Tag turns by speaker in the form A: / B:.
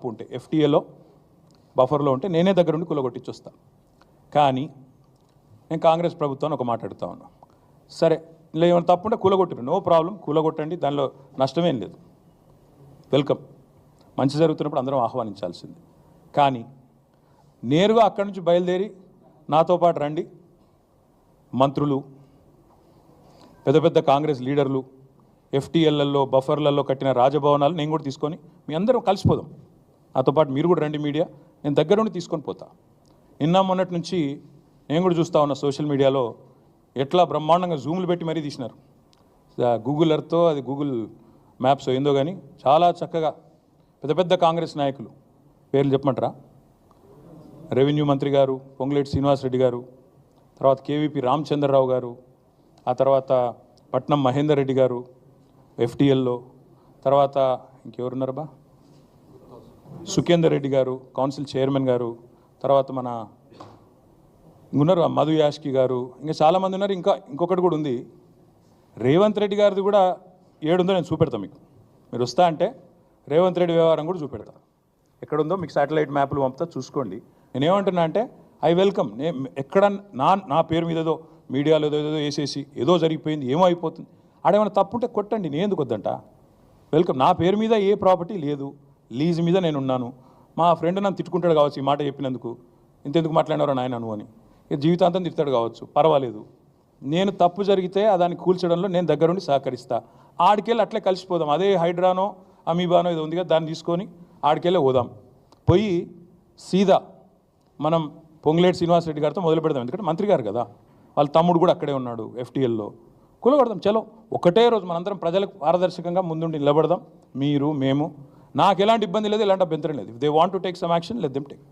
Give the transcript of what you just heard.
A: ఉంటే ఎఫ్టీఏలో బఫర్లో ఉంటే నేనే దగ్గర ఉండి కూలగొట్టించి వస్తాను. కానీ నేను కాంగ్రెస్ ప్రభుత్వాన్ని ఒక మాట అడుగుతా ఉన్నా, సరే ఏమైనా తప్పుంటే కూలగొట్టిరు, నో ప్రాబ్లం, కూలగొట్టండి, దానిలో నష్టమేం లేదు, వెల్కమ్, మంచి జరుగుతున్నప్పుడు అందరం ఆహ్వానించాల్సింది. కానీ నేరుగా అక్కడి నుంచి బయలుదేరి నాతో పాటు రండి మంత్రులు, పెద్ద పెద్ద కాంగ్రెస్ లీడర్లు, ఎఫ్టీఎల్లలో బఫర్లలో కట్టిన రాజభవనాలు నేను కూడా తీసుకొని మీ అందరం కలిసిపోదాం, నాతో పాటు మీరు కూడా రండి మీడియా, నేను దగ్గర ఉండి తీసుకొని పోతా. నిన్న మొన్నటి నుంచి నేను కూడా చూస్తూ ఉన్నా సోషల్ మీడియాలో ఎట్లా బ్రహ్మాండంగా జూములు పెట్టి మరీ తీసినారు. గూగుల్ ఎర్త్తో అది గూగుల్ మ్యాప్స్ ఏందో కానీ చాలా చక్కగా పెద్ద పెద్ద కాంగ్రెస్ నాయకులు పేర్లు చెప్పమంటారా? రెవెన్యూ మంత్రి గారు పొంగులేటి శ్రీనివాసరెడ్డి గారు, తర్వాత కేవీపీ రామచంద్రరావు గారు, ఆ తర్వాత పట్నం మహేందర్ రెడ్డి గారు ఎఫ్టీఎల్లో, తర్వాత ఇంకెవరున్నారబ్బా, సుఖేందర్ రెడ్డి గారు కౌన్సిల్ చైర్మన్ గారు, తర్వాత మన ఉన్నారు మధు యాష్కి గారు, ఇంకా చాలామంది ఉన్నారు. ఇంకొకటి కూడా ఉంది, రేవంత్ రెడ్డి గారిది కూడా ఏడుందో నేను చూపెడతాను మీకు. మీరు వస్తా అంటే రేవంత్ రెడ్డి వ్యవహారం కూడా చూపెడతా, ఎక్కడుందో మీకు శాటిలైట్ మ్యాప్లు పంపుతా, చూసుకోండి. నేనేమంటున్నా అంటే ఐ వెల్కమ్. ఎక్కడ నా పేరు మీద ఏదో మీడియాలో ఏదో వేసేసి ఏదో జరిగిపోయింది, ఏమో అయిపోతుంది, ఆడేమైనా తప్పుంటే కొట్టండి, నేను ఎందుకు వద్దంట, వెల్కమ్. నా పేరు మీద ఏ ప్రాపర్టీ లేదు, లీజ్ మీద నేను ఉన్నాను. మా ఫ్రెండ్ నన్ను తిట్టుకుంటాడు కావచ్చు ఈ మాట చెప్పినందుకు, ఇంతెందుకు మాట్లాడినారో నాయన నువ్వు అని, జీవితాంతం తిడతాడు కావచ్చు, పర్వాలేదు. నేను తప్పు జరిగితే దాన్ని కూల్చడంలో నేను దగ్గరుండి సహకరిస్తా. ఆడికెళ్ళి అట్లే కలిసిపోదాం, అదే హైడ్రానో అమీబానో ఇది ఉంది కదా, దాన్ని తీసుకొని ఆడికెళ్ళే పోదాం. పోయి సీదా మనం పొంగులేటి శ్రీనివాసరెడ్డి గారితో మొదలు పెడదాం, ఎందుకంటే మంత్రి గారు కదా, వాళ్ళ తమ్ముడు కూడా అక్కడే ఉన్నాడు ఎఫ్టీఎల్లో, కూలగొడదాం. చలో ఒకటే రోజు మనందరం ప్రజలకు పారదర్శకంగా ముందుండి నిలబడదాం, మీరు మేము. నాకు ఎలాంటి ఇబ్బంది లేదు, ఎలాంటి అభ్యంతరం లేదు. If they want to take some action, let them take.